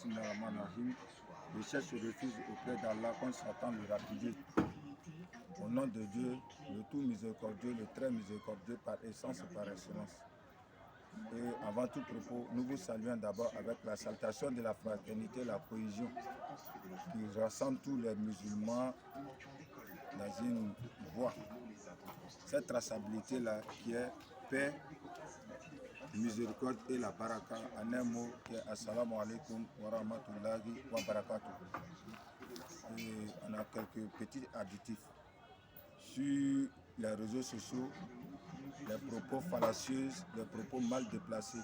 Bismillahirrahmanirrahim. Je cherche refuge auprès d'Allah quand Satan le rapidé. Au nom de Dieu, le tout miséricordieux, le très miséricordieux par essence et par excellence. Et avant tout propos, nous vous saluons d'abord avec la salutation de la fraternité, la cohésion, qui rassemble tous les musulmans dans une voie. Cette traçabilité-là qui est paix, miséricorde et la baraka, en un mot qui est assalamu alaikum wa rahmatullahi wa barakatuh. Et on a quelques petits additifs. Sur les réseaux sociaux, les propos fallacieux, les propos mal déplacés,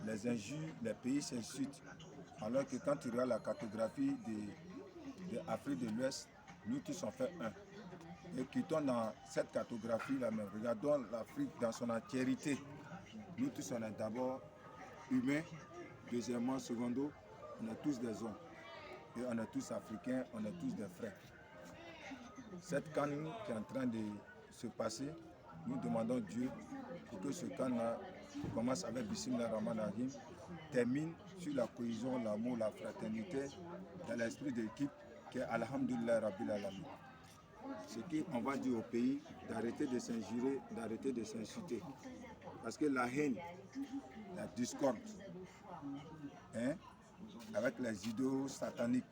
les injures, les pays s'insultent. Alors que quand tu regardes la cartographie de l'Afrique de l'Ouest, nous tous on fait un. Et quittons dans cette cartographie-là même, regardons l'Afrique dans son entièreté. Nous tous on est d'abord humains, deuxièmement, secondo, on est tous des hommes. Et on est tous africains, on est tous des frères. Cette canne qui est en train de se passer, nous demandons Dieu pour que ce canne-là commence avec Bismillahirrahmanirrahim, termine sur la cohésion, l'amour, la fraternité, dans l'esprit d'équipe qui est Alhamdulillah Rabbil Alamin. Ce qu'on va dire au pays, d'arrêter de s'injurer, d'arrêter de s'insulter. Parce que la haine, la discorde, avec les idées sataniques,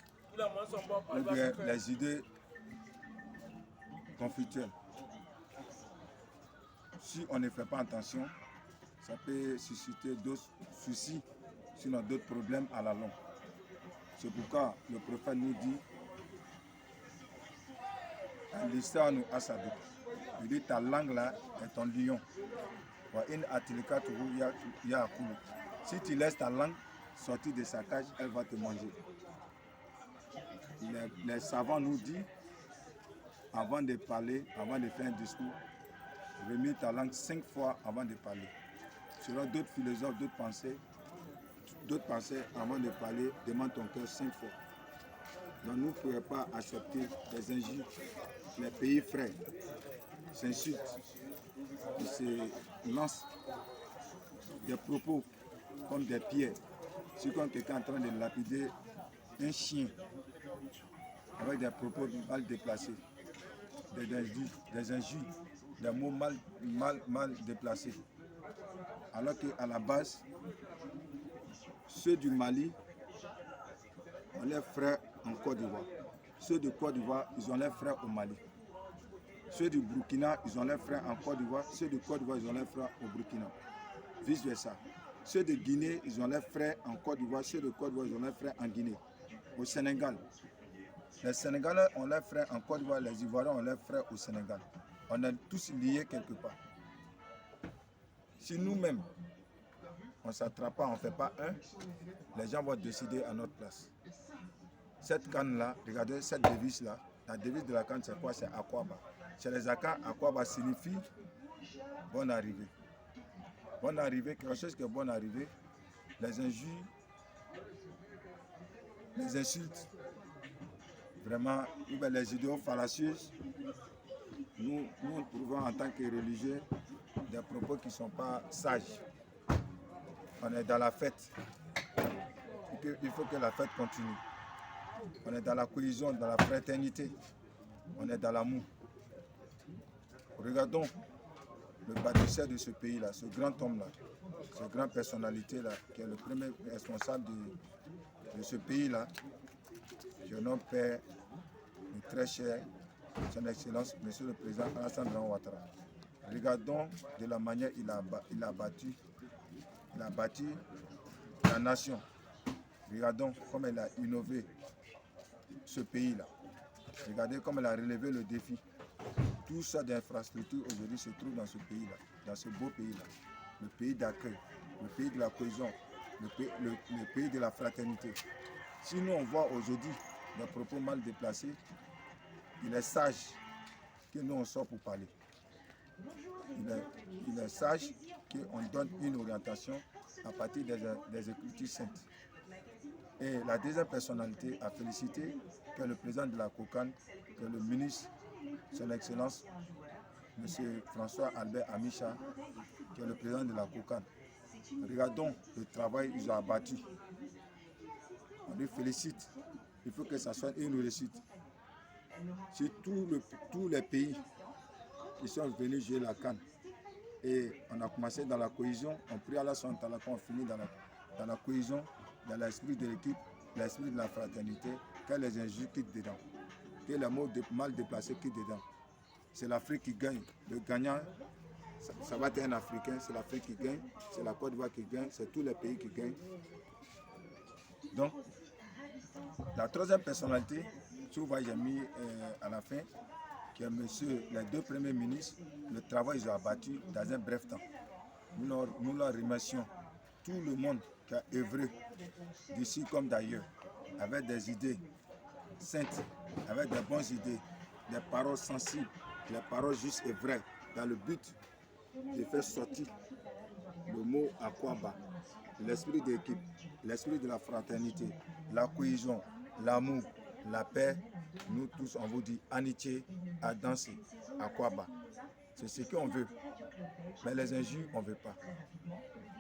ou bien les idées conflictuelles, si on ne fait pas attention, ça peut susciter d'autres soucis, sinon d'autres problèmes à la longue. C'est pourquoi le prophète nous dit, il dit ta langue là est ton lion. Si tu laisses ta langue sortir de sa cage, elle va te manger. Les savants nous disent, avant de parler, avant de faire un discours, remets ta langue 5 fois avant de parler. Selon d'autres philosophes, d'autres pensées, avant de parler, demande ton cœur 5 fois. Donc nous ne pouvons pas accepter les injures. Les pays frères s'insultent, ils se lancent des propos comme des pierres. C'est comme quelqu'un en train de lapider un chien avec des propos mal déplacés, des injures, des mots mal déplacés. Alors qu'à la base, ceux du Mali ont leurs frères en Côte d'Ivoire. Ceux de Côte d'Ivoire, ils ont leurs frères au Mali. Ceux du Burkina, ils ont leurs frères en Côte d'Ivoire. Ceux de Côte d'Ivoire, ils ont leurs frères au Burkina. Vice versa. Ceux de Guinée, ils ont leurs frères en Côte d'Ivoire. Ceux de Côte d'Ivoire, ils ont leurs frères en Guinée. Au Sénégal, les Sénégalais ont leurs frères en Côte d'Ivoire. Les Ivoiriens ont leurs frères au Sénégal. On est tous liés quelque part. Si nous-mêmes, on ne s'attrape pas, on ne fait pas un, les gens vont décider à notre place. Cette canne-là, regardez cette devise-là, la devise de la canne, c'est quoi? C'est Akwaba. Chez les Akans, Akwaba signifie bonne arrivée. Bonne arrivée, quelque chose qui est bonne arrivée, les injures, les insultes, vraiment, les idéaux fallacieuses, nous trouvons en tant que religieux des propos qui ne sont pas sages. On est dans la fête. Il faut que la fête continue. On est dans la cohésion, dans la fraternité. On est dans l'amour. Regardons le bâtisseur de ce pays-là, ce grand homme-là, cette grande personnalité-là, qui est le premier responsable de ce pays-là. Je nomme Père, le très cher, son Excellence, Monsieur le Président Alassane Ouattara. Regardons de la manière il a bâti la nation. Regardons comment il a innové ce pays-là. Regardez comment il a relevé le défi. Tout ça d'infrastructures aujourd'hui se trouve dans ce pays-là, dans ce beau pays-là. Le pays d'accueil, le pays de la cohésion, le pays de la fraternité. Si nous on voit aujourd'hui des propos mal déplacés, il est sage que nous on sort pour parler. Il est sage qu'on donne une orientation à partir des Écritures saintes. Et la deuxième personnalité à féliciter, que le président de la COCAN, que le ministre, son Excellence, M. François Albert Amicha, qui est le président de la COCAN. Regardons le travail qu'ils ont abattu. On lui félicite. Il faut que ça soit une réussite. Si tous les pays qui sont venus jouer la CAN, et on a commencé dans la cohésion, on prie à la son talent, on finit dans la cohésion, dans l'esprit de l'équipe, l'esprit de la fraternité, que les injures quittent dedans, que les mots mal déplacés quittent dedans. C'est l'Afrique qui gagne. Le gagnant, ça va être un Africain, c'est l'Afrique qui gagne, c'est la Côte d'Ivoire qui gagne, c'est tous les pays qui gagnent. Donc, la troisième personnalité, tu vois, j'ai mis à la fin, qui est les deux premiers ministres, le travail ils ont abattu dans un bref temps. Nous leur remercions tout le monde qui a œuvré d'ici comme d'ailleurs, avec des idées saintes, avec des bonnes idées, des paroles sensibles, des paroles justes et vraies, dans le but de faire sortir le mot Akwaba, l'esprit d'équipe, l'esprit de la fraternité, la cohésion, l'amour, la paix. Nous tous, on vous dit amitié, à danser, Akwaba. C'est ce qu'on veut. Mais les injures, on ne veut pas.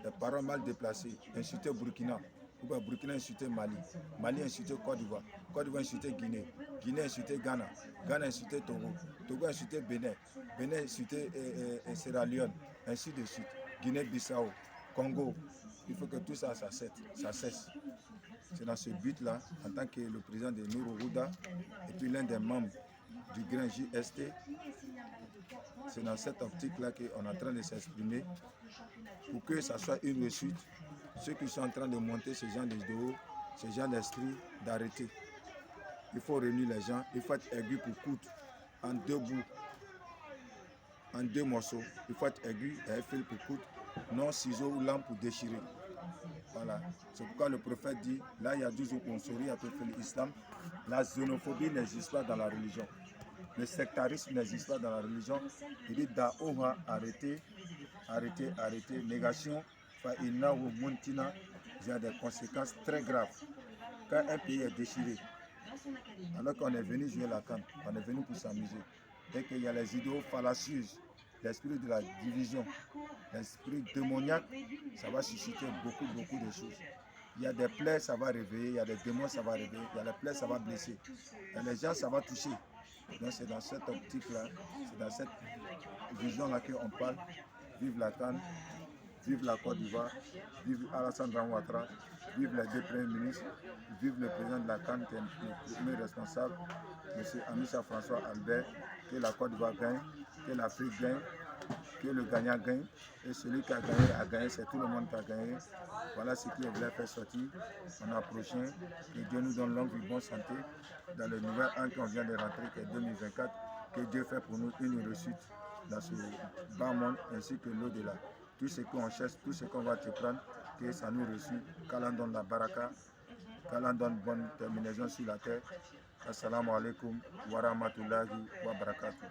Les paroles mal déplacées, insulter Burkina, Burkina insulter Mali, Mali insulter Côte d'Ivoire, Côte d'Ivoire insulter Guinée, Guinée insulter Ghana, Ghana insulter Togo, Togo insulter Bénin, Bénin insulter Sierra Leone, ainsi de suite, Guinée-Bissau, Congo. Il faut que tout ça, ça cesse. C'est dans ce but-là, en tant que le président de Nourourouda et puis l'un des membres du Grand JST, c'est dans cette optique-là qu'on est en train de s'exprimer pour que ça soit une réussite. Ceux qui sont en train de monter ce genre d'idéaux, ce genre d'esprit, d'arrêter. Il faut réunir les gens, il faut être aigu pour coudre en deux bouts, en deux morceaux. Il faut être aigu et un fil pour coudre, non ciseaux ou lames pour déchirer. Voilà. C'est pourquoi le prophète dit, là il y a 12 on sourit à tout l'islam, la xénophobie n'existe pas dans la religion. Le sectarisme n'existe pas dans la religion. Il dit Daoha, arrêtez, négation, il y a des conséquences très graves. Quand un pays est déchiré, alors qu'on est venu jouer la CAN, on est venu pour s'amuser, et qu'il y a les idéaux fallacieux, l'esprit de la division, l'esprit démoniaque, ça va susciter beaucoup de choses. Il y a des plaies, ça va réveiller, il y a des démons, ça va réveiller, il y a des plaies, ça va blesser. Et les gens, ça va toucher. Donc c'est dans cette optique-là, c'est dans cette vision-là qu'on parle. Vive la CAN, vive la Côte d'Ivoire, vive Alassane Ouattara, vive les deux premiers ministres, vive le président de la CAN qui est le premier responsable, M. Amissa François Albert, que la Côte d'Ivoire gagne, que l'Afrique gagne, que le gagnant gagne, et celui qui a gagné, c'est tout le monde qui a gagné. Voilà ce qu'il voulait faire sortir en approchant. Que Dieu nous donne longue vie, bonne santé dans le nouvel an qu'on vient de rentrer, qui est 2024. Que Dieu fait pour nous une réussite dans ce bas monde ainsi que l'au-delà. Tout ce qu'on cherche, tout ce qu'on va te prendre, que ça nous réussit. Qu'Allah donne la baraka, qu'Allah donne bonne terminaison sur la terre. Assalamu alaikum wa rahmatullahi wa barakatuh.